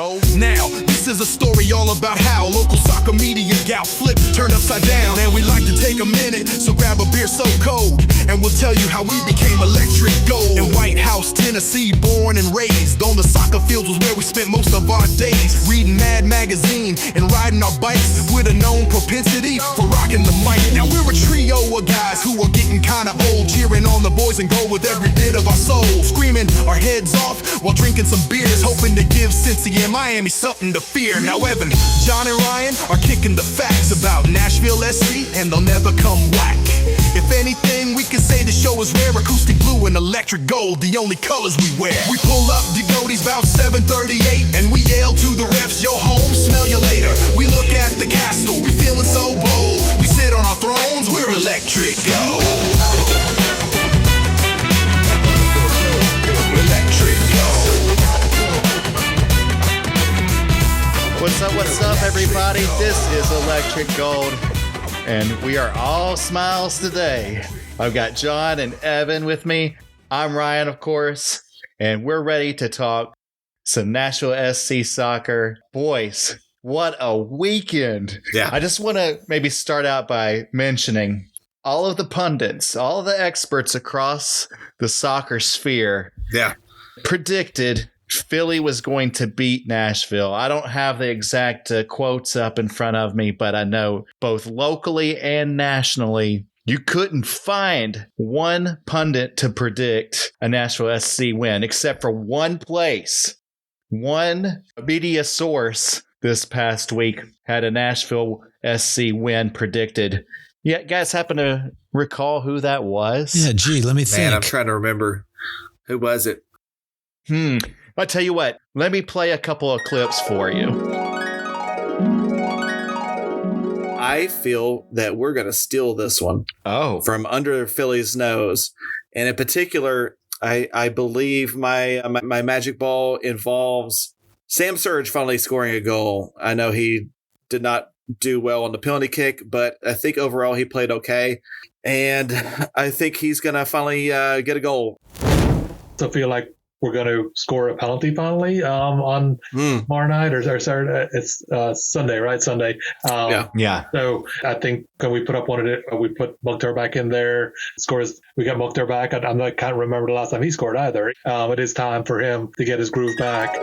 Oh, now, this is a story all about how local soccer media got flipped, turned upside down. And we like to take a minute, so grab a beer so cold, and we'll tell you how we became electric gold. In White House, Tennessee, born and raised on the soccer fields was where we spent most of our days. Reading Mad Magazine and riding our bikes with a known propensity for rocking the mic. Now we're a trio of guys who are getting kinda old, cheering on the boys and gold with every bit of our soul. Screaming our heads off while drinking some beers, hoping to give Cincy and Miami something to fear. Now Evan, John and Ryan are kicking the facts about Nashville SC, and they'll never come whack. If anything, we can say the show is rare. Acoustic blue and electric gold, the only colors we wear. We pull up the Doties about 7:38, and we yell to the refs, yo home, smell you later. We look at the castle, we feeling so bold. We sit on our thrones, we're electric gold. Electric gold. What's up, everybody? This is Electric Gold, and we are all smiles today. I've got John and Evan with me. I'm Ryan, of course, and we're ready to talk some Nashville SC soccer. Boys, what a weekend. Yeah. I just want to maybe start out by mentioning all of the pundits, all of the experts across the soccer sphere predicted Philly was going to beat Nashville. I don't have the exact quotes up in front of me, but I know both locally and nationally, you couldn't find one pundit to predict a Nashville SC win, except for one place. One media source this past week had a Nashville SC win predicted. Yeah, guys happen to recall who that was? Yeah, gee, let me think. Man, I'm trying to remember. Who was it? I'll tell you what, let me play a couple of clips for you. I feel that we're going to steal this one. Oh. From under Philly's nose. And in particular, I believe my magic ball involves Sam Surridge finally scoring a goal. I know he did not do well on the penalty kick, but I think overall he played okay. And I think he's going to finally get a goal. So I feel like we're going to score a penalty finally on tomorrow night or Saturday. It's Sunday, right? Sunday. Yeah. So I think can we put up one of it? We put Mukhtar back in there. Scores. We got Mukhtar back. I can't remember the last time he scored either. It is time for him to get his groove back.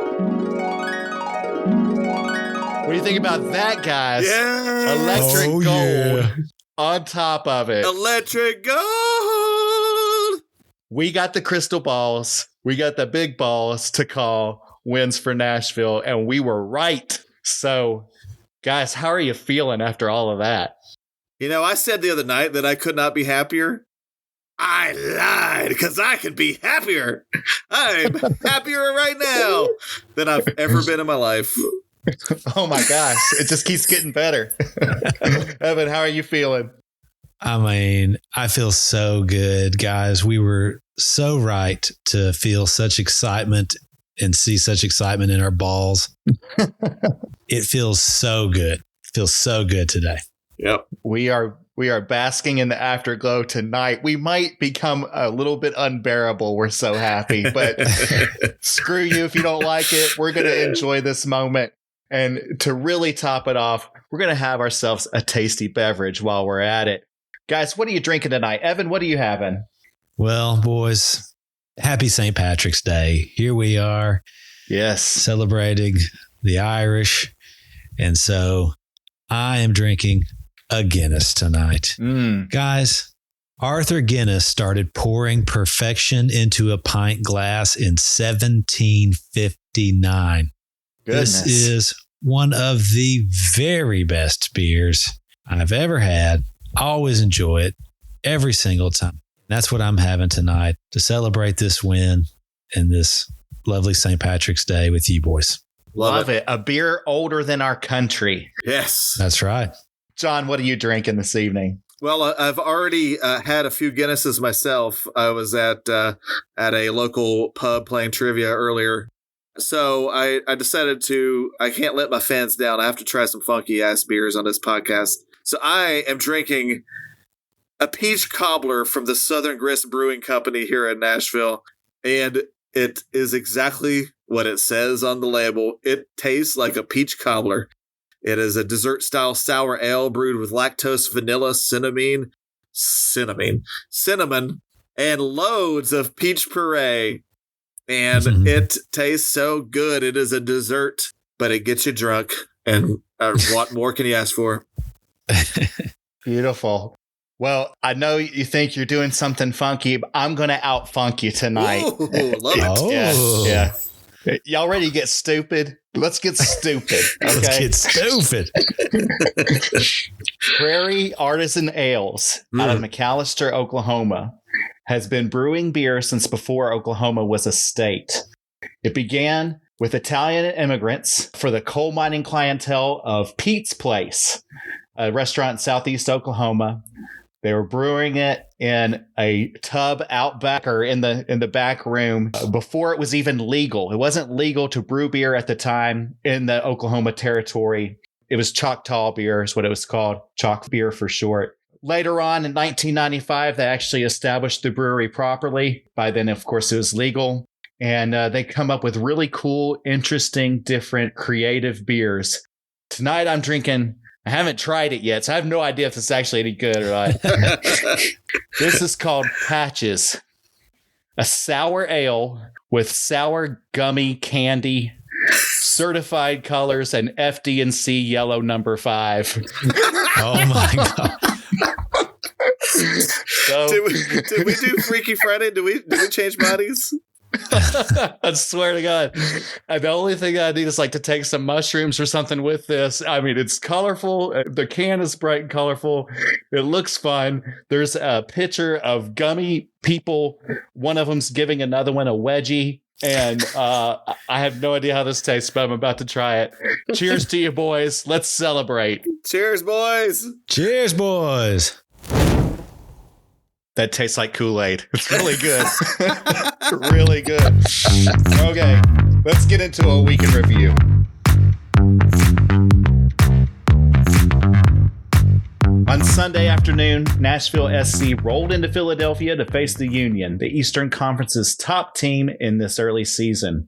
What do you think about that, guys? Yeah. Electric gold on top of it. Electric gold. We got the crystal balls. We got the big balls to call wins for Nashville, and we were right. So, guys, how are you feeling after all of that? You know, I said the other night that I could not be happier. I lied because I could be happier. I'm happier right now than I've ever been in my life. Oh, my gosh. It just keeps getting better. Evan, how are you feeling? I mean, I feel so good, guys. We were so right to feel such excitement and see such excitement in our balls. It feels so good. It feels so good today. Yep. We are basking in the afterglow tonight. We might become a little bit unbearable. We're so happy, but screw you if you don't like it. We're going to enjoy this moment. And to really top it off, we're going to have ourselves a tasty beverage while we're at it. Guys, what are you drinking tonight? Evan, what are you having? Well, boys, happy St. Patrick's Day. Here we are. Yes. Celebrating the Irish. And so I am drinking a Guinness tonight. Guys, Arthur Guinness started pouring perfection into a pint glass in 1759. Goodness. This is one of the very best beers I've ever had. Always enjoy it every single time. That's what I'm having tonight to celebrate this win and this lovely St. Patrick's Day with you boys. Love it. A beer older than our country. Yes. That's right. John, what are you drinking this evening? Well, I've already had a few Guinnesses myself. I was at a local pub playing trivia earlier. So I decided I can't let my fans down. I have to try some funky ass beers on this podcast. So I am drinking a peach cobbler from the Southern Grist Brewing Company here in Nashville. And it is exactly what it says on the label. It tastes like a peach cobbler. It is a dessert-style sour ale brewed with lactose, vanilla, cinnamon, and loads of peach puree. And it tastes so good. It is a dessert, but it gets you drunk. And what more can you ask for? Beautiful. Well, I know you think you're doing something funky, but I'm going to out-funk you tonight. Ooh, love it. Oh. Yeah. Y'all ready to get stupid? Let's get stupid. Okay. Let's get stupid. Prairie Artisan Ales out of McAlester, Oklahoma, has been brewing beer since before Oklahoma was a state. It began with Italian immigrants for the coal mining clientele of Pete's Place, a restaurant in southeast Oklahoma. They were brewing it in a tub out back or in the back room before it was even legal. It wasn't legal to brew beer at the time in the Oklahoma territory. It was Choctaw beer is what it was called, chalk beer for short. Later on in 1995, they actually established the brewery properly. By then, of course, it was legal. And they come up with really cool, interesting, different, creative beers. Tonight I'm drinking... I haven't tried it yet, so I have no idea if it's actually any good or not. This is called Patches, a sour ale with sour gummy candy, certified colors, and FD&C yellow number 5. Oh my God. So, did we do Freaky Friday? Did we change bodies? I swear to God. The only thing I need is like to take some mushrooms or something with this. I mean, it's colorful. The can is bright and colorful. It looks fun. There's a picture of gummy people. One of them's giving another one a wedgie. And I have no idea how this tastes, but I'm about to try it. Cheers to you, boys. Let's celebrate. Cheers, boys. Cheers, boys. That tastes like Kool-Aid. It's really good. Really good. Okay, let's get into a week in review. On Sunday afternoon, Nashville SC rolled into Philadelphia to face the Union, the Eastern Conference's top team in this early season.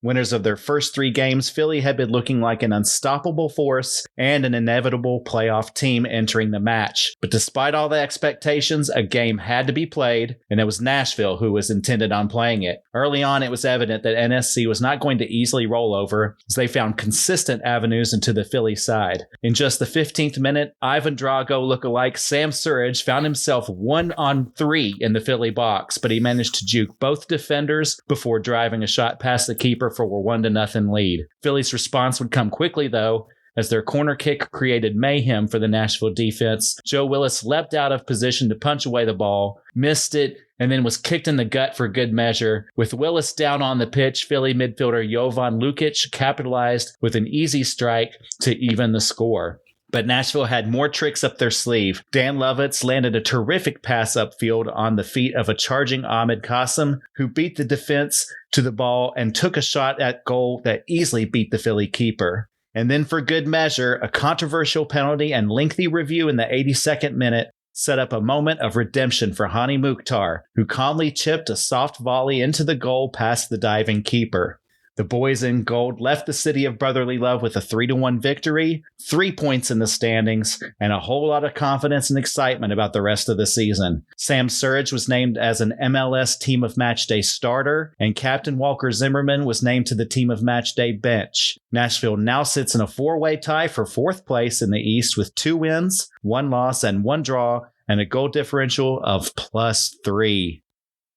Winners of their first 3 games, Philly had been looking like an unstoppable force and an inevitable playoff team entering the match. But despite all the expectations, a game had to be played, and it was Nashville who was intended on playing it. Early on, it was evident that NSC was not going to easily roll over, as they found consistent avenues into the Philly side. In just the 15th minute, Ivan Drago lookalike Sam Surridge found himself 1-on-3 in the Philly box, but he managed to juke both defenders before driving a shot past the keeper for a 1-0 lead. Philly's response would come quickly, though, as their corner kick created mayhem for the Nashville defense. Joe Willis leapt out of position to punch away the ball, missed it, and then was kicked in the gut for good measure. With Willis down on the pitch, Philly midfielder Jovan Lukic capitalized with an easy strike to even the score. But Nashville had more tricks up their sleeve. Dan Lovitz landed a terrific pass upfield on the feet of a charging Ahmed Qasem, who beat the defense to the ball and took a shot at goal that easily beat the Philly keeper. And then for good measure, a controversial penalty and lengthy review in the 82nd minute set up a moment of redemption for Hany Mukhtar, who calmly chipped a soft volley into the goal past the diving keeper. The boys in gold left the city of brotherly love with a 3-1 victory, 3 points in the standings, and a whole lot of confidence and excitement about the rest of the season. Sam Surridge was named as an MLS Team of Matchday starter, and Captain Walker Zimmerman was named to the Team of Matchday bench. Nashville now sits in a 4-way tie for 4th place in the East with 2 wins, 1 loss, and 1 draw, and a goal differential of +3.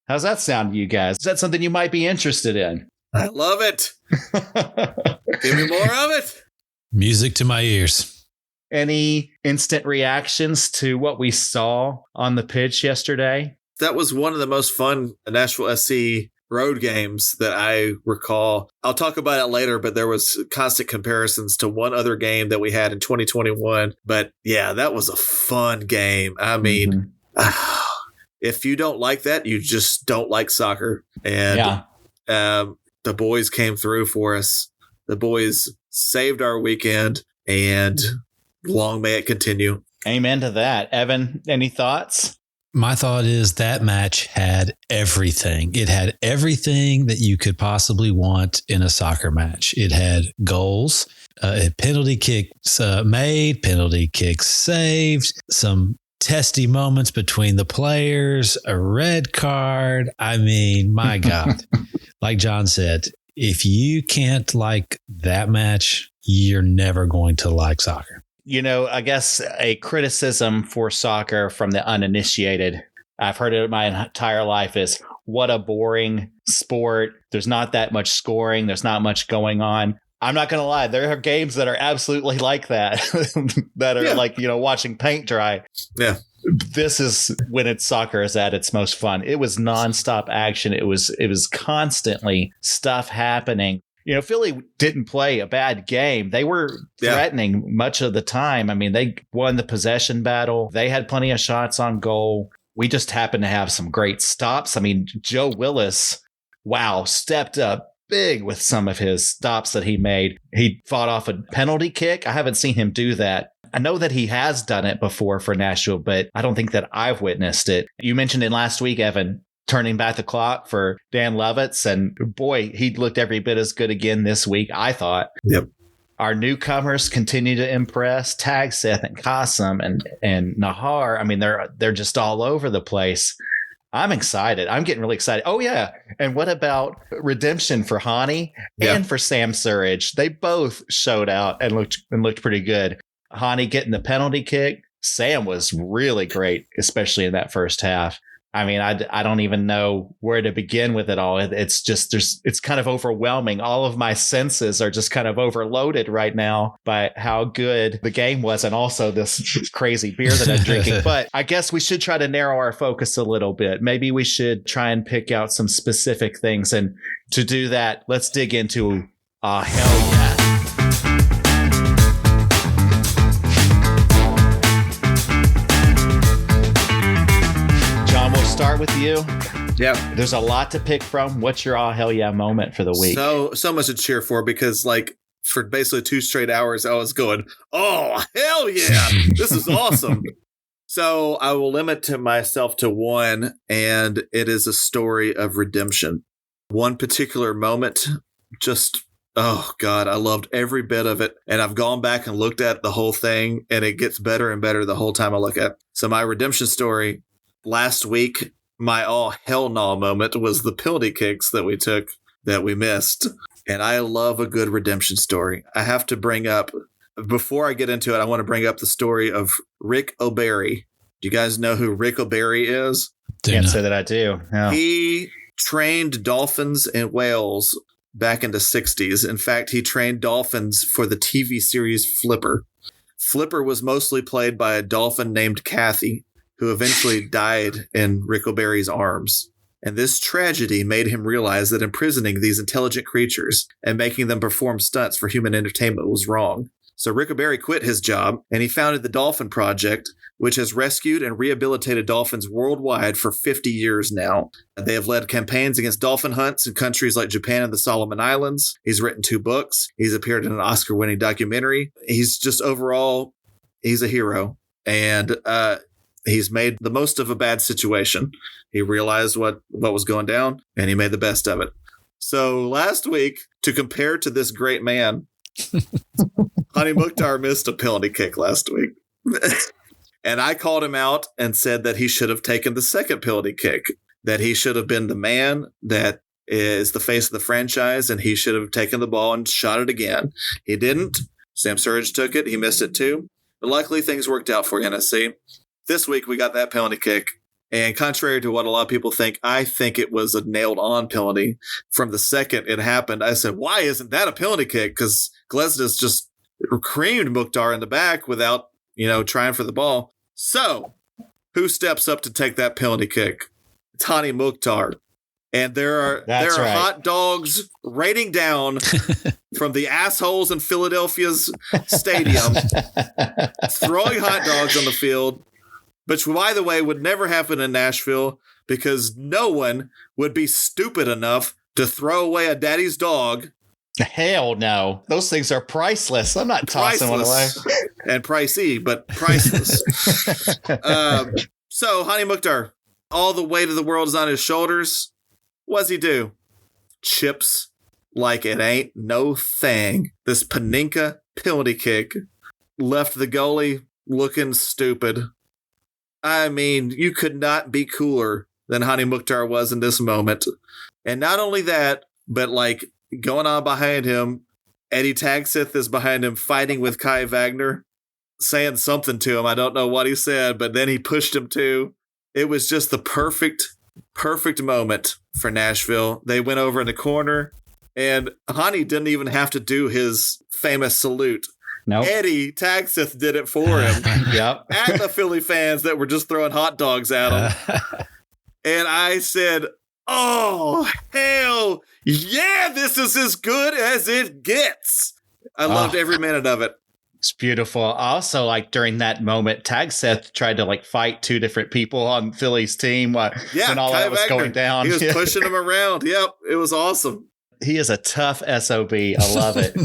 How's that sound to you guys? Is that something you might be interested in? I love it. Give me more of it. Music to my ears. Any instant reactions to what we saw on the pitch yesterday? That was one of the most fun Nashville SC road games that I recall. I'll talk about it later, but there was constant comparisons to one other game that we had in 2021. But yeah, that was a fun game. I mean, if you don't like that, you just don't like soccer. And the boys came through for us. The boys saved our weekend, and long may it continue. Amen to that. Evan, any thoughts? My thought is that match had everything. It had everything that you could possibly want in a soccer match. It had goals, penalty kicks made, penalty kicks saved, some testy moments between the players, a red card. I mean, my God, like John said, if you can't like that match, you're never going to like soccer. You know, I guess a criticism for soccer from the uninitiated, I've heard it my entire life, is what a boring sport. There's not that much scoring. There's not much going on. I'm not going to lie. There are games that are absolutely like that, that are like, you know, watching paint dry. Yeah. This is when it's soccer is at its most fun. It was nonstop action. It was constantly stuff happening. You know, Philly didn't play a bad game. They were threatening much of the time. I mean, they won the possession battle. They had plenty of shots on goal. We just happened to have some great stops. I mean, Joe Willis, stepped up big with some of his stops that he made. He fought off a penalty kick. I haven't seen him do that. I know that he has done it before for Nashville, but I don't think that I've witnessed it. You mentioned it last week, Evan, turning back the clock for Dan Lovitz. And boy, he looked every bit as good again this week, I thought. Yep. Our newcomers continue to impress. Tag Seth and Qasem and Nahar. I mean, they're just all over the place. I'm excited. I'm getting really excited. Oh, yeah. And what about redemption for Hany and for Sam Surridge? They both showed out and looked pretty good. Hany getting the penalty kick. Sam was really great, especially in that first half. I mean, I don't even know where to begin with it all. It's just it's kind of overwhelming. All of my senses are just kind of overloaded right now by how good the game was, and also this crazy beer that I'm drinking. But I guess we should try to narrow our focus a little bit. Maybe we should try and pick out some specific things. And to do that, let's dig into hell yeah. Start with you. Yeah. There's a lot to pick from. What's your hell yeah moment for the week? So much to cheer for, because like for basically 2 straight hours, I was going, oh, hell yeah. This is awesome. So I will limit myself to one, and it is a story of redemption. One particular moment, just, oh God, I loved every bit of it. And I've gone back and looked at the whole thing, and it gets better and better the whole time I look at it. So my redemption story last week, my all hell no moment was the penalty kicks that we took that we missed. And I love a good redemption story. I have to bring up, before I get into it, I want to bring up the story of Rick O'Barry. Do you guys know who Rick O'Barry is? Can't say that I do. No. He trained dolphins in Wales back in the 60s. In fact, he trained dolphins for the TV series Flipper. Flipper was mostly played by a dolphin named Kathy, who eventually died in Rick O'Barry's arms. And this tragedy made him realize that imprisoning these intelligent creatures and making them perform stunts for human entertainment was wrong. So Rick O'Barry quit his job, and he founded the Dolphin Project, which has rescued and rehabilitated dolphins worldwide for 50 years now. They have led campaigns against dolphin hunts in countries like Japan and the Solomon Islands. He's written 2 books. He's appeared in an Oscar-winning documentary. He's just overall, he's a hero. And he's made the most of a bad situation. He realized what was going down, and he made the best of it. So last week, to compare to this great man, Hany Mukhtar missed a penalty kick last week. And I called him out and said that he should have taken the second penalty kick, that he should have been the man that is the face of the franchise, and he should have taken the ball and shot it again. He didn't. Sam Surridge took it. He missed it too. But luckily, things worked out for NSC. This week, we got that penalty kick. And contrary to what a lot of people think, I think it was a nailed-on penalty. From the second it happened, I said, why isn't that a penalty kick? Because Glesnes just creamed Mukhtar in the back without, trying for the ball. So, who steps up to take that penalty kick? It's Hany Mukhtar. And there are hot dogs raining down from the assholes in Philadelphia's stadium, throwing hot dogs on the field, which, by the way, would never happen in Nashville because no one would be stupid enough to throw away a daddy's dog. Hell no. Those things are priceless. I'm not tossing one away. And pricey, but priceless. So, Hany Mukhtar, all the weight of the world is on his shoulders. What's he do? Chips like it ain't no thing. This Paninka penalty kick left the goalie looking stupid. I mean, you could not be cooler than Hany Mukhtar was in this moment. And not only that, but like going on behind him, Eddie Tagseth is behind him fighting with Kai Wagner, saying something to him. I don't know what he said, but then he pushed him too. It was just the perfect moment for Nashville. They went over in the corner, and Hany didn't even have to do his famous salute. Nope. Eddie Tagseth did it for him. Yep. At the Philly fans that were just throwing hot dogs at him. And I said, oh, hell yeah, this is as good as it gets. I loved every minute of it. It's beautiful. Also, like during that moment, Tagseth tried to like fight two different people on Philly's team when all Kai that was Wagner. going down. He was pushing him around. Yep, it was awesome. He is a tough SOB. I love it.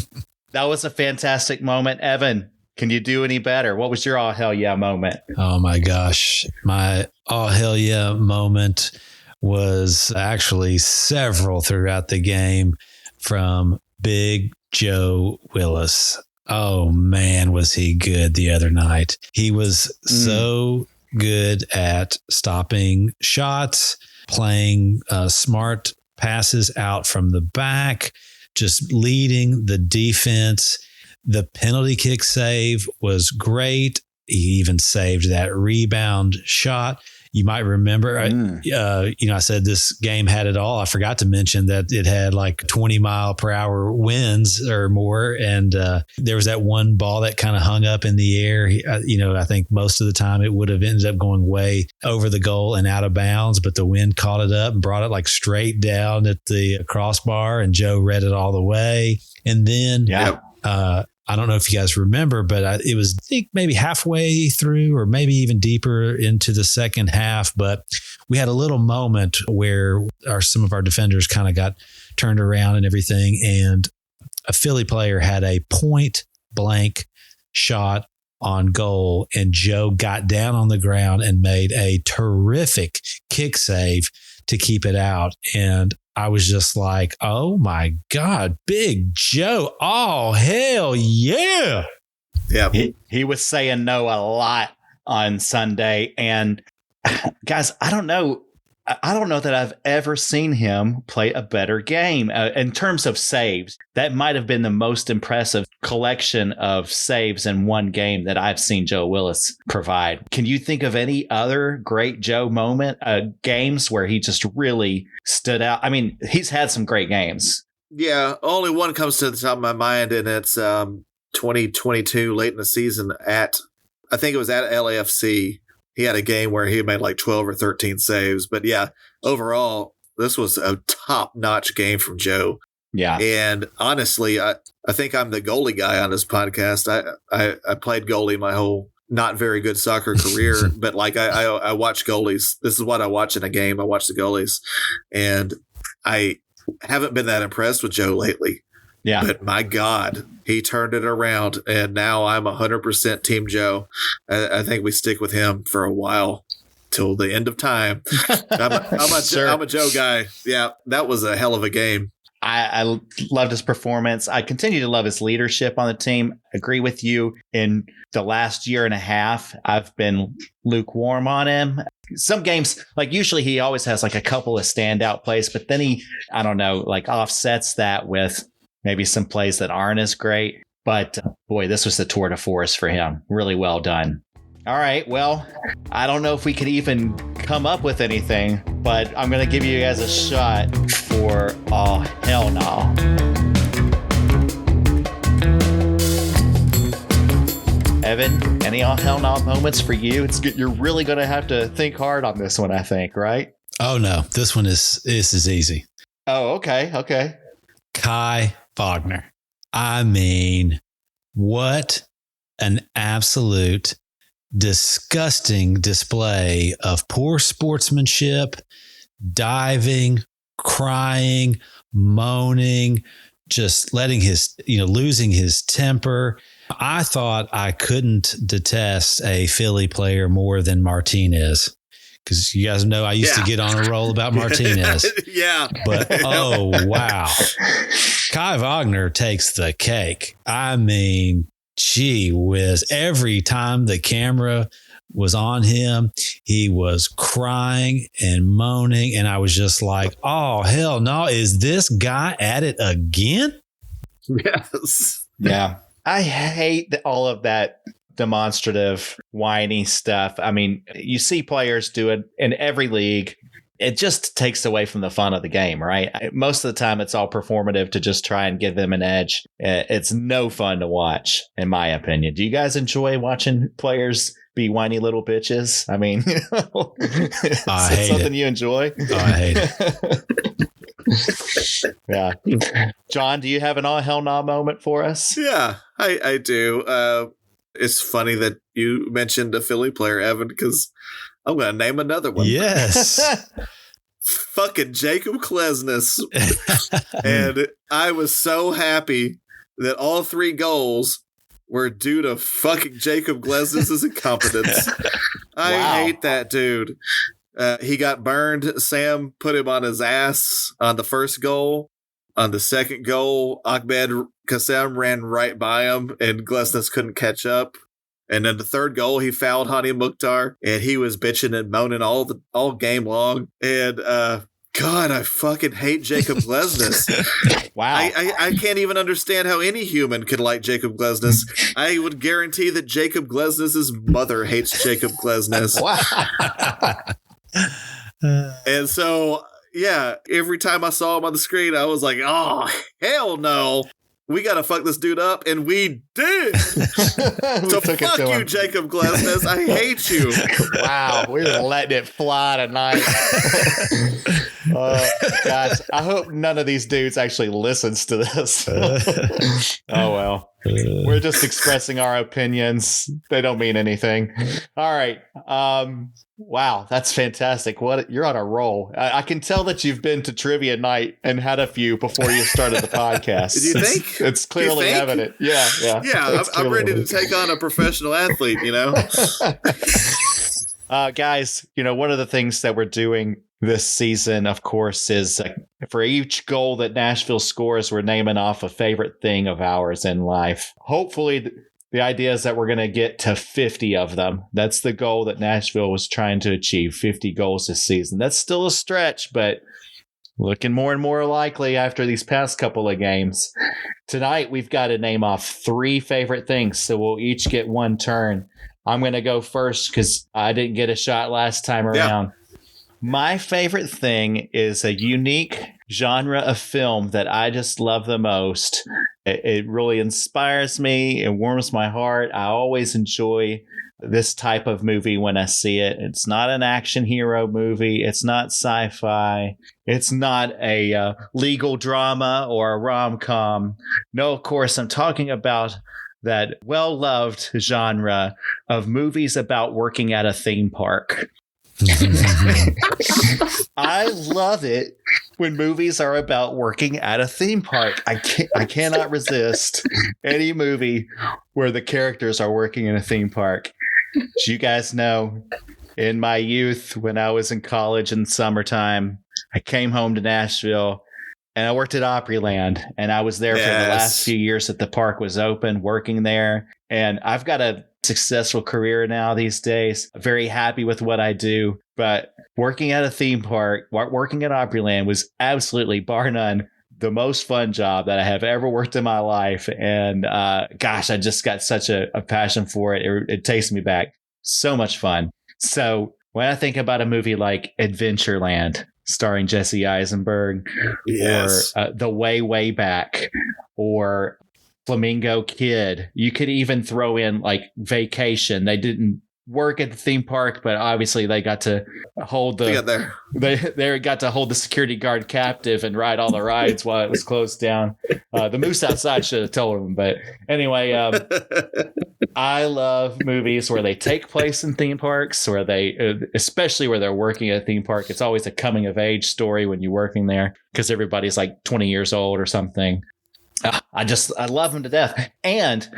That was a fantastic moment. Evan, can you do any better? What was your oh hell yeah moment? Oh my gosh. My oh hell yeah moment was actually several throughout the game from Big Joe Willis. Oh man, was he good the other night. He was so good at stopping shots, playing smart passes out from the back, just leading the defense. The penalty kick save was great. He even saved that rebound shot. You might remember, I said this game had it all. I forgot to mention that it had like 20-mile-per-hour winds or more. And there was that one ball that kind of hung up in the air. I think most of the time it would have ended up going way over the goal and out of bounds, but the wind caught it up and brought it like straight down at the crossbar, and Joe read it all the way. And then I don't know if you guys remember, but it was, I think, maybe halfway through or maybe even deeper into the second half. But we had a little moment where some of our defenders kind of got turned around and everything. And a Philly player had a point blank shot on goal. And Joe got down on the ground and made a terrific kick save to keep it out. And I was just like, oh my God, Big Joe. Oh, hell yeah. Yeah. He was saying no a lot on Sunday. And guys, I don't know that I've ever seen him play a better game in terms of saves. That might have been the most impressive collection of saves in one game that I've seen Joe Willis provide. Can you think of any other great Joe moment, games where he just really stood out? I mean, he's had some great games. Yeah, only one comes to the top of my mind, and it's 2022, late in the season I think it was at LAFC. He had a game where he made like 12 or 13 saves. But yeah, overall, this was a top-notch game from Joe. Yeah. And honestly, I think I'm the goalie guy on this podcast. I played goalie my whole not very good soccer career, but like I watch goalies. This is what I watch in a game. I watch the goalies. And I haven't been that impressed with Joe lately. Yeah. But my God, he turned it around, and now I'm 100% Team Joe. I think we stick with him for a while till the end of time. I'm a Joe guy. Yeah, that was a hell of a game. I loved his performance. I continue to love his leadership on the team. Agree with you. In the last year and a half, I've been lukewarm on him. Some games, like usually he always has like a couple of standout plays, but then he, I don't know, like offsets that with maybe some plays that aren't as great. But boy, this was the tour de force for him. Really well done. All right. Well, I don't know if we could even come up with anything, but I'm going to give you guys a shot for oh, hell no. Evan, any oh, hell no moments for you? You're really going to have to think hard on this one, I think, right? Oh, no. This is easy. Oh, okay. Okay. Kai Wagner. I mean, what an absolute disgusting display of poor sportsmanship, diving, crying, moaning, just letting losing his temper. I thought I couldn't detest a Philly player more than Martinez. because you guys know I used to get on a roll about Martinez. Yeah. But, oh, wow. Kai Wagner takes the cake. I mean, gee whiz. Every time the camera was on him, he was crying and moaning. And I was just like, oh, hell no. Is this guy at it again? Yes. Yeah. I hate all of that demonstrative, whiny stuff. I mean, you see players do it in every league. It just takes away from the fun of the game, right? Most of the time, it's all performative to just try and give them an edge. It's no fun to watch, in my opinion. Do you guys enjoy watching players be whiny little bitches? I mean, I hate something it. you enjoy? Oh, I hate it. Yeah. John, do you have an all hell nah moment for us? Yeah, I do. It's funny that you mentioned a Philly player, Evan, because I'm going to name another one. Yes. Fucking Jacob Klesnes. And I was so happy that all 3 goals were due to fucking Jacob Klesnes' incompetence. I hate that dude. He got burned. Sam put him on his ass on the first goal. On the second goal, Ahmed Qasem ran right by him, and Klesnes couldn't catch up. And then the third goal, he fouled Hany Mukhtar, and he was bitching and moaning all game long. And God, I fucking hate Jacob Klesnes. Wow. I can't even understand how any human could like Jacob Klesnes. I would guarantee that Jacob Klesnes' mother hates Jacob Klesnes. Wow. And so, yeah, every time I saw him on the screen, I was like, oh, hell no. We got to fuck this dude up. And we did. So fuck you, Jacob Klesnes. I hate you. Wow. We're letting it fly tonight. Gosh, I hope none of these dudes actually listens to this. Oh, well. We're just expressing our opinions. They don't mean anything. All right. Wow, that's fantastic. You're on a roll. I can tell that you've been to trivia night and had a few before you started the podcast. Do you think? It's clearly evident. Yeah. Yeah, I'm ready to take on a professional athlete, you know? Guys, one of the things that we're doing this season, of course, is for each goal that Nashville scores, we're naming off a favorite thing of ours in life. Hopefully, the idea is that we're going to get to 50 of them. That's the goal that Nashville was trying to achieve, 50 goals this season. That's still a stretch, but looking more and more likely after these past couple of games. Tonight, we've got to name off 3 favorite things, so we'll each get one turn. I'm going to go first because I didn't get a shot last time around. Yeah. My favorite thing is a unique genre of film that I just love the most. It really inspires me. It warms my heart. I always enjoy this type of movie when I see it. It's not an action hero movie. It's not sci-fi. It's not a legal drama or a rom-com. No, of course, I'm talking about that well-loved genre of movies about working at a theme park. I love it when movies are about working at a theme park. I cannot resist any movie where the characters are working in a theme park. As you guys know, in my youth, when I was in college in summertime, I came home to Nashville and I worked at Opryland, and I was there for the last few years that the park was open, working there. And I've got a successful career now these days. Very happy with what I do. But working at a theme park, working at Opryland was absolutely, bar none, the most fun job that I have ever worked in my life. And gosh, I just got such a passion for it. It takes me back. So much fun. So when I think about a movie like Adventureland, starring Jesse Eisenberg, or The Way Back, or Flamingo Kid, you could even throw in like Vacation. They didn't work at the theme park, but obviously they got to hold they got to hold the security guard captive and ride all the rides while it was closed down. The moose outside should have told them, but anyway, I love movies where they take place in theme parks, where especially where they're working at a theme park. It's always a coming of age story when you're working there because everybody's like 20 years old or something. I love him to death. And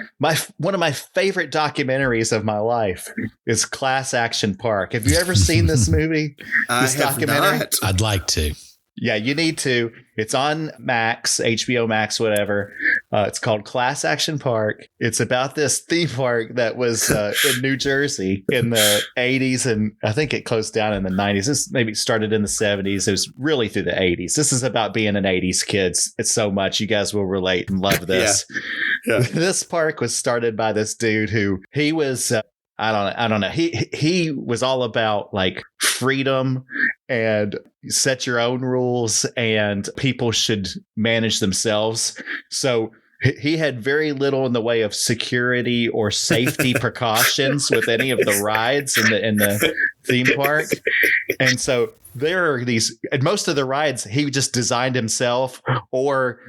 one of my favorite documentaries of my life is Class Action Park. Have you ever seen this movie? I have not. I'd like to. Yeah, you need to. It's on Max, HBO Max, whatever. It's called Class Action Park. It's about this theme park that was in New Jersey in the 80s, and I think it closed down in the 90s. This maybe started in the 70s. It was really through the 80s. This is about being an 80s kid. It's so much. You guys will relate and love this. Yeah. This park was started by this dude who he was... I don't know. He was all about like freedom and set your own rules, and people should manage themselves. So he had very little in the way of security or safety precautions with any of the rides in the theme park. And so there are these, and most of the rides he just designed himself, or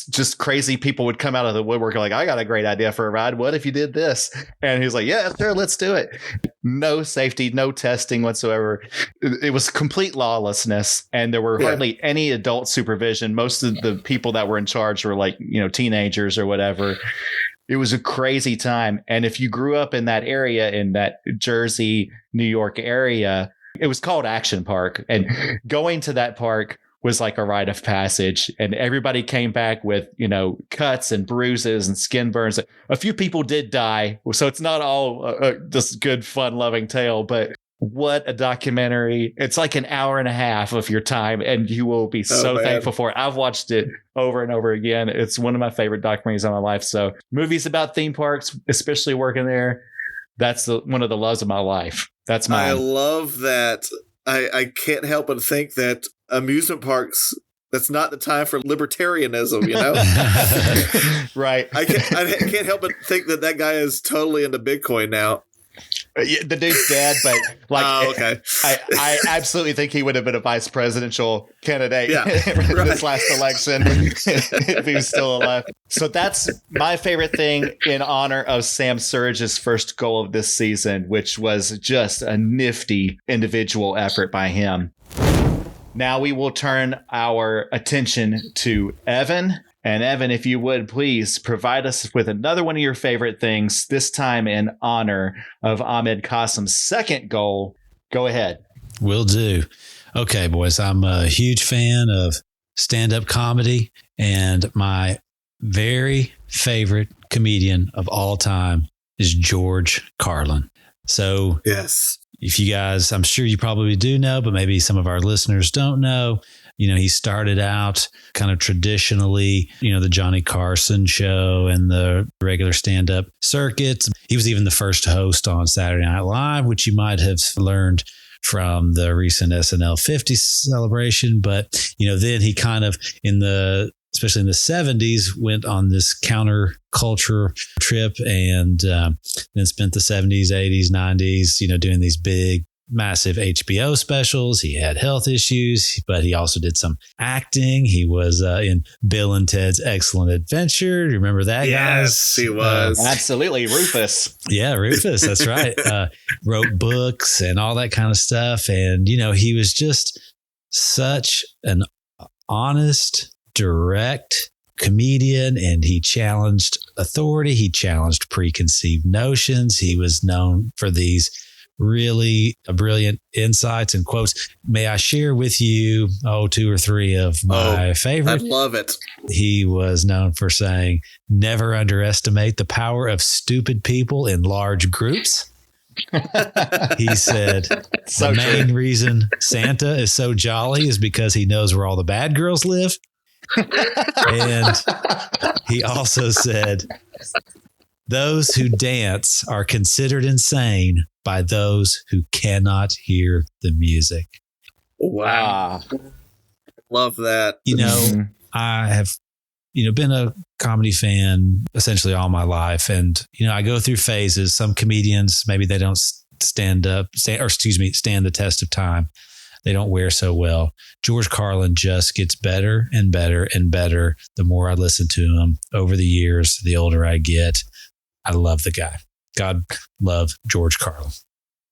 just crazy people would come out of the woodwork like, I got a great idea for a ride. What if you did this? And he's like, yeah, sure, let's do it. No safety, no testing whatsoever. It was complete lawlessness, and there were hardly any adult supervision. Most of the people that were in charge were like, teenagers or whatever. It was a crazy time. And if you grew up in that area, in that Jersey, New York area, it was called Action Park, and going to that park was like a rite of passage, and everybody came back with, cuts and bruises and skin burns. A few people did die. So it's not all this good, fun loving tale, but what a documentary. It's like an hour and a half of your time, and you will be so thankful for it. I've watched it over and over again. It's one of my favorite documentaries of my life. So movies about theme parks, especially working there, that's one of the loves of my life. That's mine. I love that. I can't help but think that amusement parks, that's not the time for libertarianism, Right. I can't help but think that guy is totally into Bitcoin now. Yeah, the dude's dead, but okay. I absolutely think he would have been a vice presidential candidate this last election if he was still alive. So that's my favorite thing in honor of Sam Surridge's first goal of this season, which was just a nifty individual effort by him. Now we will turn our attention to Evan. And Evan, if you would, please provide us with another one of your favorite things, this time in honor of Ahmed Qasem's second goal. Go ahead. Will do. Okay, boys, I'm a huge fan of stand-up comedy, and my very favorite comedian of all time is George Carlin. So yes, if you guys, I'm sure you probably do know, but maybe some of our listeners don't know, he started out kind of traditionally, the Johnny Carson show and the regular stand-up circuits. He was even the first host on Saturday Night Live, which you might have learned from the recent SNL 50 celebration. But, then he kind of especially in the 70s, went on this counterculture trip, and then spent the 70s, 80s, 90s, doing these big, massive HBO specials. He had health issues, but he also did some acting. He was in Bill and Ted's Excellent Adventure. You remember that, guys? Yes, he was. Absolutely. Rufus. Yeah, Rufus. That's right. Wrote books and all that kind of stuff. And, he was just such an honest, direct comedian, and he challenged authority. He challenged preconceived notions. He was known for these really brilliant insights and quotes. May I share with you, two or three of my favorite? I love it. He was known for saying, never underestimate the power of stupid people in large groups. He said, the main reason Santa is so jolly is because he knows where all the bad girls live. And he also said, those who dance are considered insane by those who cannot hear the music. Wow. Love that. I have, been a comedy fan essentially all my life. And, I go through phases. Some comedians, maybe they don't stand the test of time. They don't wear so well. George Carlin just gets better and better and better the more I listen to him over the years, the older I get. I love the guy. God love George Carlin.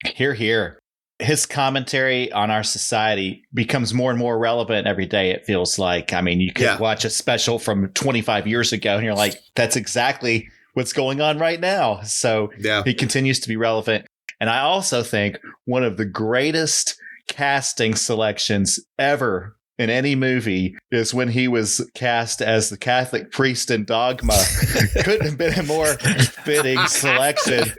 Hear, hear. his commentary on our society becomes more and more relevant every day, it feels like. I mean, you could watch a special from 25 years ago and you're like, that's exactly what's going on right now. So he continues to be relevant. And I also think one of the greatest casting selections ever in any movie is when he was cast as the Catholic priest in Dogma. Couldn't have been a more fitting selection.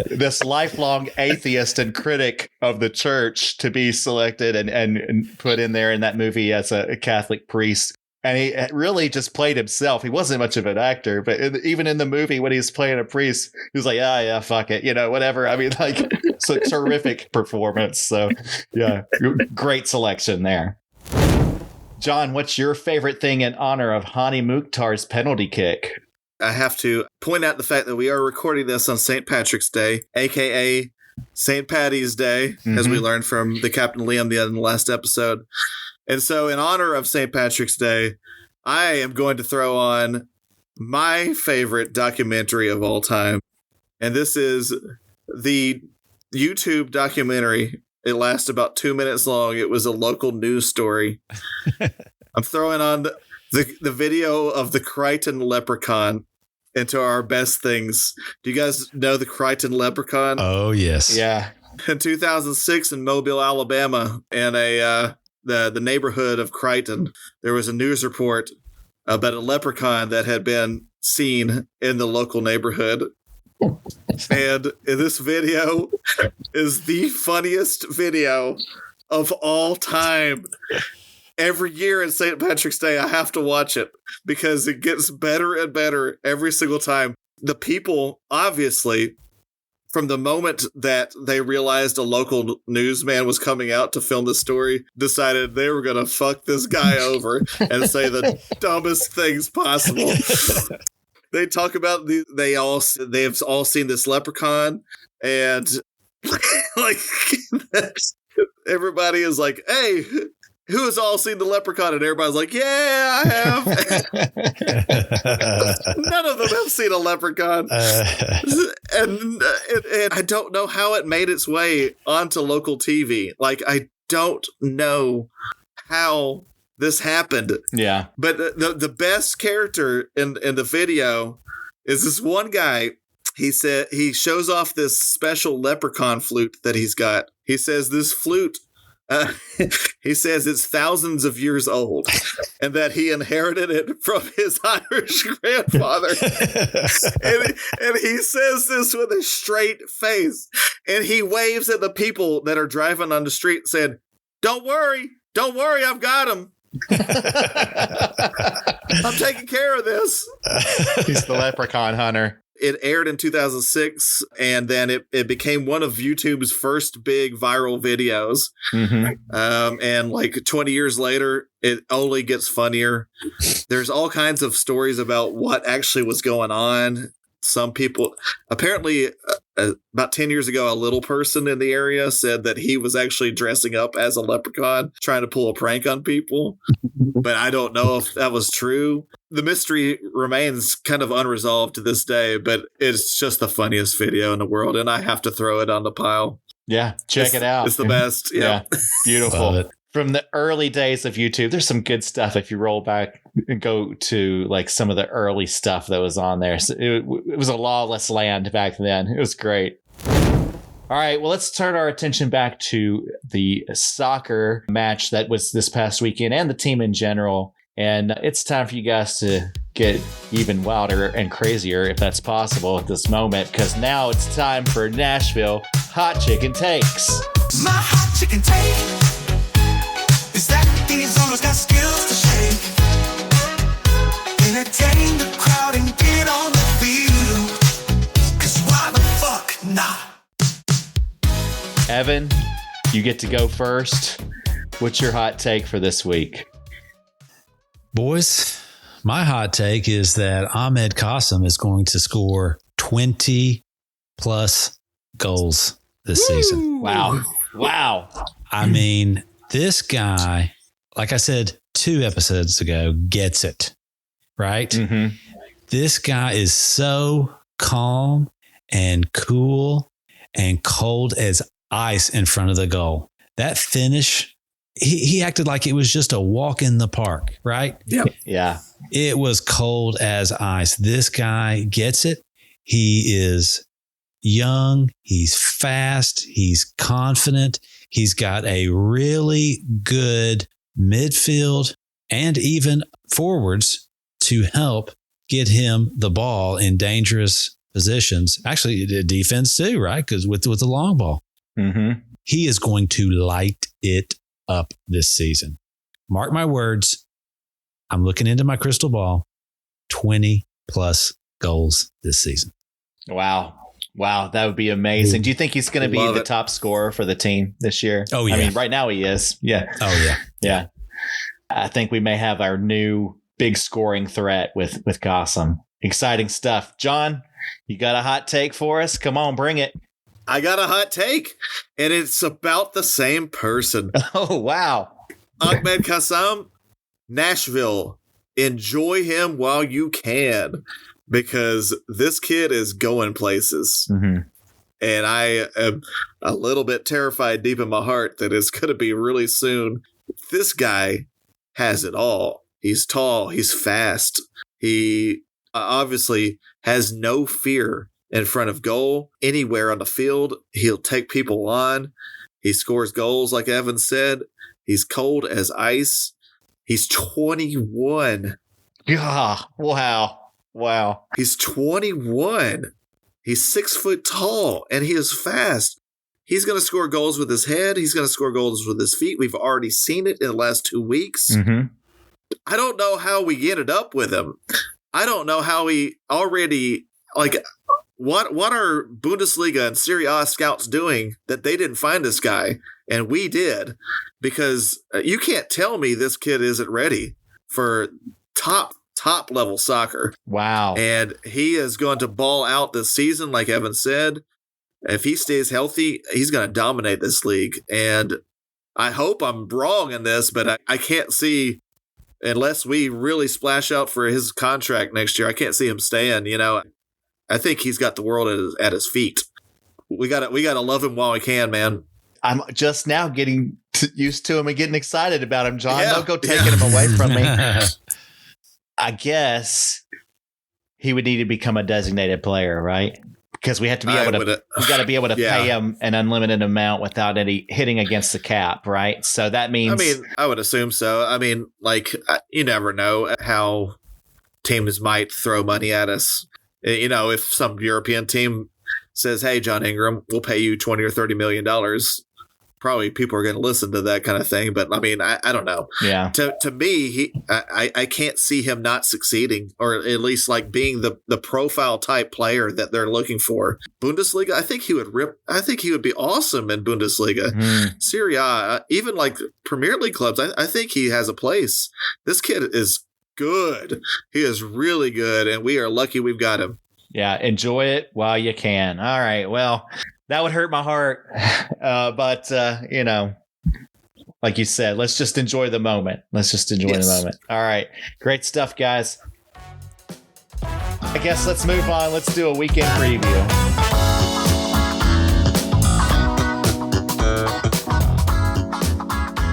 This lifelong atheist and critic of the church to be selected and put in there in that movie as a Catholic priest. And he really just played himself. He wasn't much of an actor, but even in the movie when he's playing a priest, he was like, yeah, fuck it. Whatever. I mean, like, it's a terrific performance. So, yeah, great selection there. John, what's your favorite thing in honor of Hany Mukhtar's penalty kick? I have to point out the fact that we are recording this on St. Patrick's Day, a.k.a. St. Patty's Day, as we learned from the Captain Liam in the last episode. And so in honor of St. Patrick's Day, I am going to throw on my favorite documentary of all time. And this is the YouTube documentary. It lasts about 2 minutes long. It was a local news story. I'm throwing on the video of the Crichton leprechaun into our best things. Do you guys know the Crichton leprechaun? Oh, yes. Yeah. In 2006 in Mobile, Alabama, in the neighborhood of Crichton, there was a news report about a leprechaun that had been seen in the local neighborhood. And this video is the funniest video of all time. Every year in St. Patrick's Day, I have to watch it because it gets better and better every single time. The people, obviously, from the moment that they realized a local newsman was coming out to film the story, decided they were going to fuck this guy over and say the dumbest things possible. They talk about they've all seen this leprechaun, and like everybody is like, "Hey, who has all seen the leprechaun?" And everybody's like, "Yeah, I have." None of them have seen a leprechaun, and I don't know how it made its way onto local TV. Like, I don't know how this happened. Yeah. But the best character in the video is this one guy. He said he shows off this special leprechaun flute that he's got. He says this flute, he says it's thousands of years old and that he inherited it from his Irish grandfather. and he says this with a straight face. And he waves at the people that are driving on the street saying, don't worry, I've got him. I'm taking care of this. He's the leprechaun hunter. It aired in 2006, and then it became one of YouTube's first big viral videos. And like 20 years later, it only gets funnier. There's all kinds of stories about what actually was going on. Some people, apparently about 10 years ago, a little person in the area said that he was actually dressing up as a leprechaun, trying to pull a prank on people. But I don't know if that was true. The mystery remains kind of unresolved to this day, but it's just the funniest video in the world, and I have to throw it on the pile. Yeah, check it out. It's the best. Yeah. Beautiful. From the early days of YouTube, there's some good stuff if you roll back and go to like some of the early stuff that was on there. So it was a lawless land back then. It was great. All right, well, let's turn our attention back to the soccer match that was this past weekend and the team in general. And it's time for you guys to get even wilder and crazier, if that's possible at this moment, because now it's time for Nashville Hot Chicken Takes. My hot chicken take is that these owners got skills to shake, entertain the crowd and get on the field, 'cause why the fuck not? Evan, you get to go first. What's your hot take for this week? Boys, my hot take is that Ahmed Qasem is going to score 20 plus goals this season. Wow. I mean, this guy, like I said 2 episodes ago, gets it, right? Mm-hmm. This guy is so calm and cool and cold as ice in front of the goal. That finish, he acted like it was just a walk in the park, right? Yeah. Yeah. It was cold as ice. This guy gets it. He is young. He's fast. He's confident. He's got a really good midfield and even forwards to help get him the ball in dangerous positions. Actually, defense too, right? Because with the long ball, he is going to light it up this season. Mark my words. I'm looking into my crystal ball. 20 plus goals this season. Wow. That would be amazing. Do you think he's going to be the top scorer for the team this year? Oh, yeah. I mean, right now he is. Yeah. Oh, yeah. Yeah. I think we may have our new big scoring threat with Qasem. Exciting stuff. John, you got a hot take for us? Come on, bring it. I got a hot take, and it's about the same person. Oh, wow. Ahmed Qasem, Nashville. Enjoy him while you can, because this kid is going places. And I am a little bit terrified deep in my heart that it's going to be really soon. This guy has it all. He's tall. He's fast. He obviously has no fear in front of goal. Anywhere on the field, he'll take people on. He scores goals, like Evan said. He's cold as ice. He's 21. Yeah. Wow. He's 21. He's 6 foot tall, and he is fast. He's going to score goals with his head. He's going to score goals with his feet. We've already seen it in the last 2 weeks. I don't know how we ended up with him. I don't know how he already, like, what are Bundesliga and Serie A scouts doing that they didn't find this guy and we did? Because you can't tell me this kid isn't ready for top level soccer. Wow. And he is going to ball out this season, like Evan said. If he stays healthy, he's going to dominate this league. And I hope I'm wrong in this, but I can't see, unless we really splash out for his contract next year, I can't see him staying. You know, I think he's got the world at his feet. We got to love him while we can, man. I'm just now getting used to him and getting excited about him, John. Don't go taking him away from me. I guess he would need to become a designated player, right? Because we have to be able to, we got to be able to pay him an unlimited amount without any hitting against the cap, right? So that means, I mean, I would assume so. I mean, like, you never know how teams might throw money at us. You know, if some European team says, "Hey, John Ingram, we'll pay you $20 or $30 million," probably people are going to listen to that kind of thing. But I mean, I don't know. Yeah. To me, I can't see him not succeeding, or at least like being the profile type player that they're looking for. Bundesliga, I think he would rip. I think he would be awesome in Bundesliga, Serie A, even like Premier League clubs. I think he has a place. This kid is good. He is really good, and we are lucky we've got him. Yeah, enjoy it while you can. All right. Well, that would hurt my heart. But you know, like you said, let's just enjoy the moment. The moment. All right. Great stuff, guys. I guess let's move on. Let's do a weekend preview.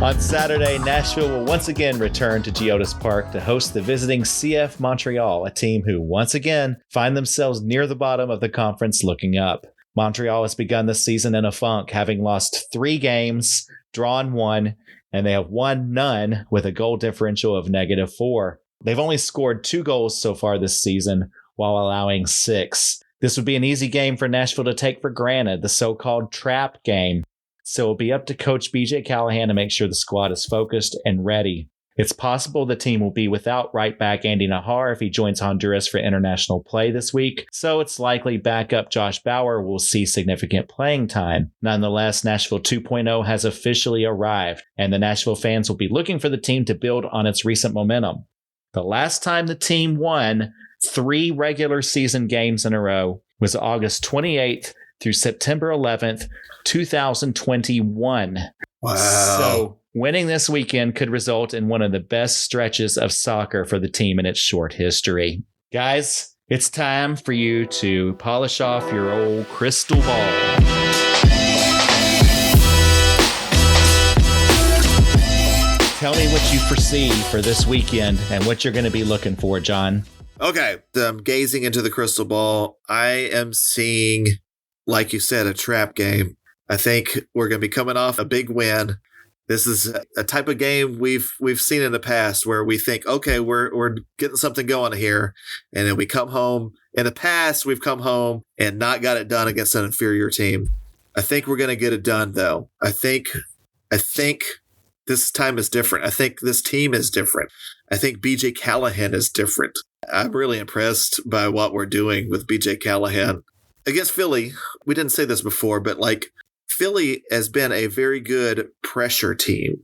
On Saturday, Nashville will once again return to Geodis Park to host the visiting CF Montreal, a team who once again find themselves near the bottom of the conference looking up. Montreal has begun the season in a funk, having lost 3 games, drawn 1, and they have won none with a goal differential of -4. They've only scored 2 goals so far this season while allowing 6. This would be an easy game for Nashville to take for granted, the so-called trap game. So it'll be up to Coach BJ Callahan to make sure the squad is focused and ready. It's possible the team will be without right back Andy Nahar if he joins Honduras for international play this week, so it's likely backup Josh Bauer will see significant playing time. Nonetheless, Nashville 2.0 has officially arrived, and the Nashville fans will be looking for the team to build on its recent momentum. The last time the team won 3 regular season games in a row was August 28th through September 11th, 2021. Wow. So winning this weekend could result in one of the best stretches of soccer for the team in its short history. Guys, it's time for you to polish off your old crystal ball. tell me what you foresee for this weekend and what you're going to be looking for, John. Okay, gazing into the crystal ball, I am seeing, like you said, a trap game. I think we're going to be coming off a big win. This is a type of game we've seen in the past where we think, okay, we're getting something going here, and then we come home. In the past, we've come home and not got it done against an inferior team. I think we're going to get it done, though. I think this time is different. I think this team is different. I think BJ Callahan is different. I'm really impressed by what we're doing with BJ Callahan. Against Philly, we didn't say this before, but Philly has been a very good pressure team.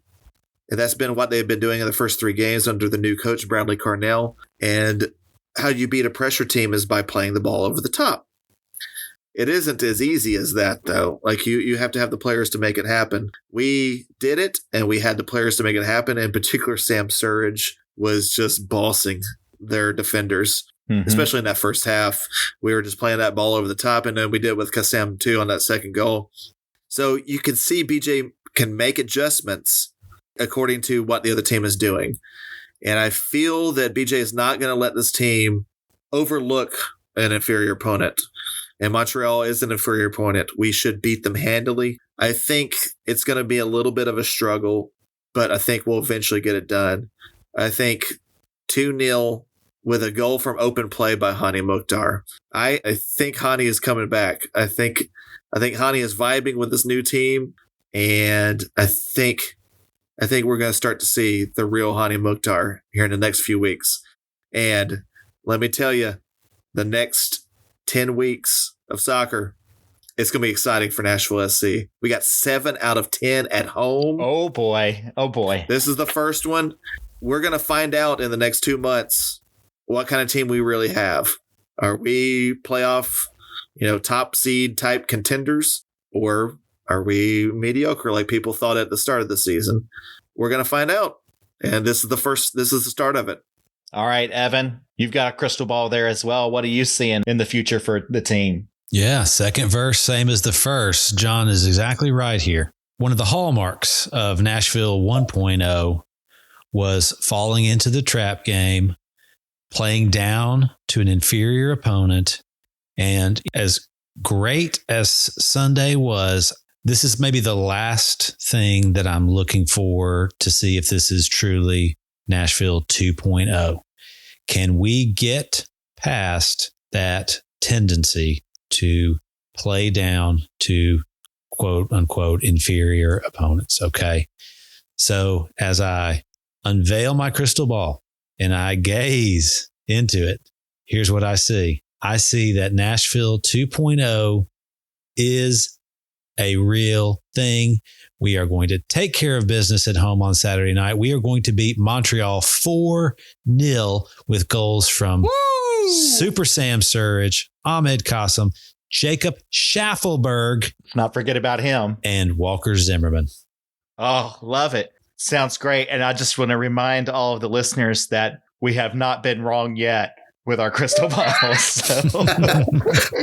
And that's been what they've been doing in the first 3 games under the new coach, Bradley Carnell. And how you beat a pressure team is by playing the ball over the top. It isn't as easy as that, though. You have to have the players to make it happen. We did it, and we had the players to make it happen. In particular, Sam Surridge was just bossing their defenders, especially in that first half. We were just playing that ball over the top, and then we did with Qasem, too, on that second goal. So you can see BJ can make adjustments according to what the other team is doing. And I feel that BJ is not going to let this team overlook an inferior opponent. And Montreal is an inferior opponent. We should beat them handily. I think it's going to be a little bit of a struggle, but I think we'll eventually get it done. I think 2-0 with a goal from open play by Hany Mukhtar. I think Hany is coming back. I think Hany is vibing with this new team, and I think we're going to start to see the real Hany Mukhtar here in the next few weeks. And let me tell you, the next 10 weeks of soccer, it's going to be exciting for Nashville SC. We got 7 out of 10 at home. Oh, boy. Oh, boy. This is the first one. We're going to find out in the next 2 months what kind of team we really have. Are we playoff, top seed type contenders, or are we mediocre like people thought at the start of the season? We're going to find out. And this is the start of it. All right, Evan, you've got a crystal ball there as well. What are you seeing in the future for the team? Yeah, second verse, same as the first. John is exactly right here. One of the hallmarks of Nashville 1.0 was falling into the trap game, playing down to an inferior opponent. And as great as Sunday was, this is maybe the last thing that I'm looking for to see if this is truly Nashville 2.0. Can we get past that tendency to play down to quote unquote inferior opponents? Okay. So as I unveil my crystal ball and I gaze into it, here's what I see. I see that Nashville 2.0 is a real thing. We are going to take care of business at home on Saturday night. We are going to beat Montreal 4-0 with goals from Super Sam Surridge, Ahmed Qasem, Jacob Schaffelberg. Not forget about him. And Walker Zimmerman. Oh, love it. Sounds great. And I just want to remind all of the listeners that we have not been wrong yet with our crystal balls. So.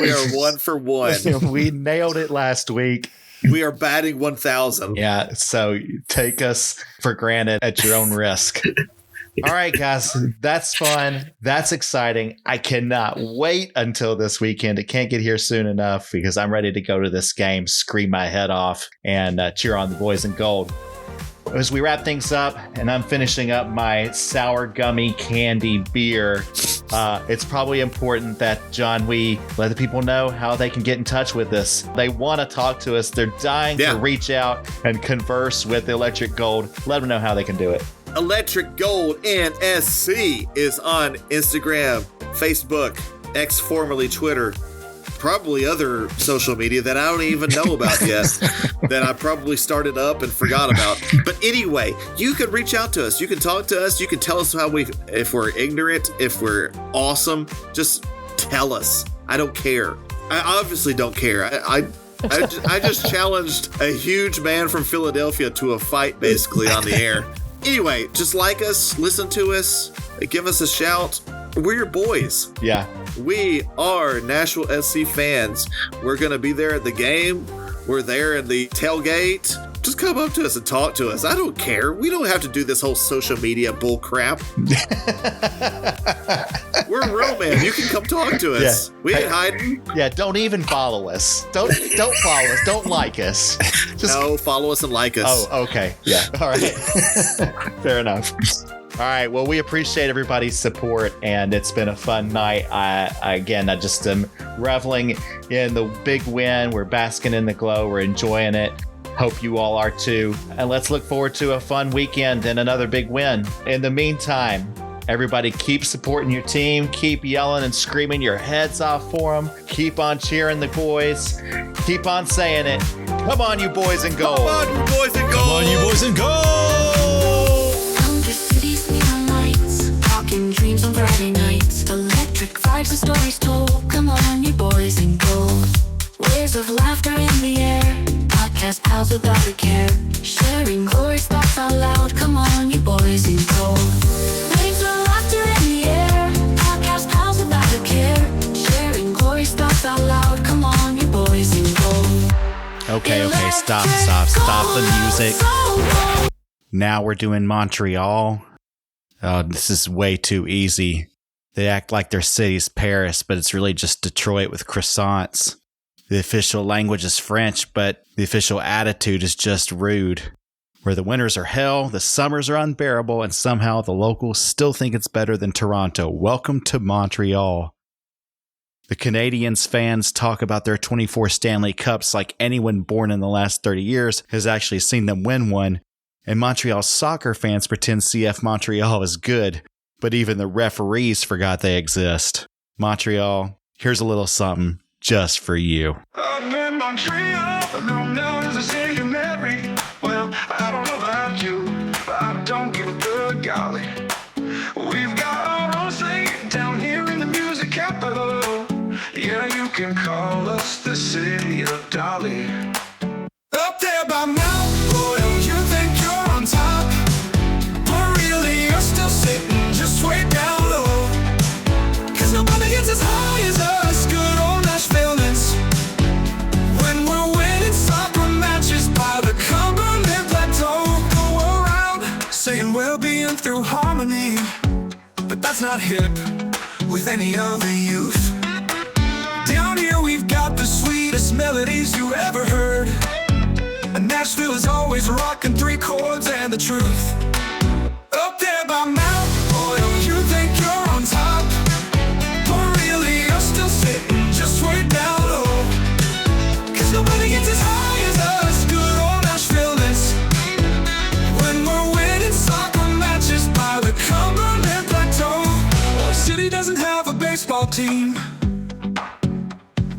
We are 1 for 1. We nailed it last week. We are batting 1,000. Yeah, so take us for granted at your own risk. All right, guys, that's fun. That's exciting. I cannot wait until this weekend. It can't get here soon enough because I'm ready to go to this game, scream my head off, and cheer on the boys in gold. As we wrap things up, and I'm finishing up my sour gummy candy beer, it's probably important that, John, we let the people know how they can get in touch with us. They want to talk to us. They're dying to reach out and converse with Electric Gold. Let them know how they can do it. Electric Gold NSC is on Instagram, Facebook, X formerly Twitter, probably other social media that I don't even know about yet, that I probably started up and forgot about. But anyway, you can reach out to us. You can talk to us. You can tell us if we're ignorant, if we're awesome. Just tell us. I don't care. I obviously don't care. I just challenged a huge man from Philadelphia to a fight, basically, on the air. Anyway, just like us, listen to us, give us a shout. We're your boys. Yeah. We are Nashville SC fans. We're going to be there at the game. We're there at the tailgate. Just Just come up to us and talk to us. I don't care. We don't have to do this whole social media bull crap. We're real, man. You can come talk to us. Yeah. We ain't hiding. Yeah, don't even follow us. Don't follow us. Don't like us. No, follow us and like us. Oh, okay. Yeah. All right. Fair enough. All right. Well, we appreciate everybody's support, and it's been a fun night. I just am reveling in the big win. We're basking in the glow. We're enjoying it. Hope you all are too. And let's look forward to a fun weekend and another big win. In the meantime, everybody keep supporting your team. Keep yelling and screaming your heads off for them. Keep on cheering the boys. Keep on saying it. Come on, you boys in gold. Come on, you boys in gold. Come on, you boys in gold. Under cities, neon lights, talking dreams on Friday nights. Electric vibes and stories told. Come on, you boys in gold. Waves of laughter in the air. Podcast pals without a care. Sharing glorious thoughts out loud. Come on, you boys in gold. Waves of laughter in the air. Podcast pals without a care. Sharing glorious thoughts out loud. Come on, you boys in gold. Okay, stop the music. Now we're doing Montreal. Oh, this is way too easy. They act like their city's Paris, but it's really just Detroit with croissants. The official language is French, but the official attitude is just rude. Where the winters are hell, the summers are unbearable, and somehow the locals still think it's better than Toronto. Welcome to Montreal. The Canadiens fans talk about their 24 Stanley Cups like anyone born in the last 30 years has actually seen them win one. And Montreal soccer fans pretend CF Montreal is good, but even the referees forgot they exist. Montreal, here's a little something just for you. I'm in Montreal, known now as the city of Mary. Well, I don't know about you, but I don't give a good golly. We've got our own say down here in the music capital. Yeah, you can call us the city of Dolly. Up there by Mount Royal, you think you're on top, but really you're still sitting just way down low. Cause nobody gets as high as us, good old Nashvilleans. When we're winning soccer matches by the Cumberland Plateau, go around saying we're being through harmony, but that's not hip with any other youth. Down here we've got the sweetest melodies you ever heard, and Nashville is always rocking 3 chords and the truth. Up there by Mount Royal, you think you're on top, but really you're still sitting just way down low. Cause nobody gets as high as us, good old Nashvilleans. When we're winning soccer matches by the Cumberland Plateau. Our city doesn't have a baseball team.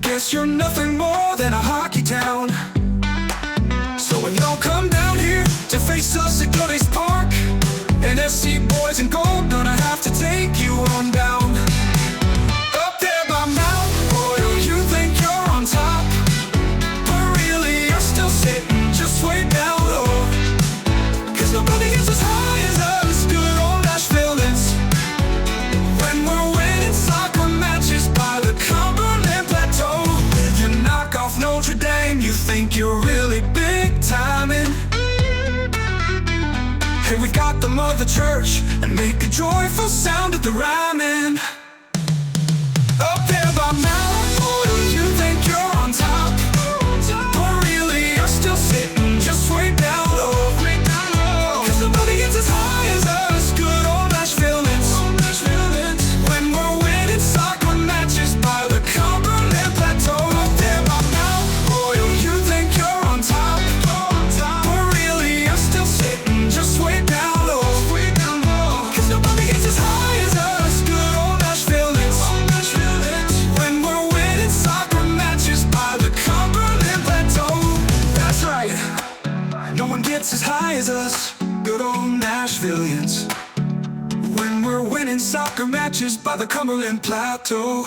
Guess you're nothing more than a hockey town. So when y'all come down here to face us at Goody's Park, and FC boys in gold gonna have to take you on down. Up there by Mount Royal, you think you're on top, but really you're still sitting just way down low. Cause nobody gets as high as us, good old Nashvilleans. When we're winning soccer matches by the Cumberland Plateau. If you knock off Notre Dame, you think you're really big timing. Hey, we got the mother church and make a joyful sound at the rhyming. Up there by Mount Royal, you think you're on top, but really you're still sitting just way down low. Cause nobody gets as high as us, good old Nashvilleans. When we're winning soccer matches by the Cumberland Plateau. Up there by Mount Royal, you think you're on top, but really you're still sitting just way down low. Cause nobody gets as high as us, good old Nashvilleans. When we're winning soccer matches by the Cumberland Plateau. That's right, no one gets as high as us, good old Nashvillians. When we're winning soccer matches by the Cumberland Plateau.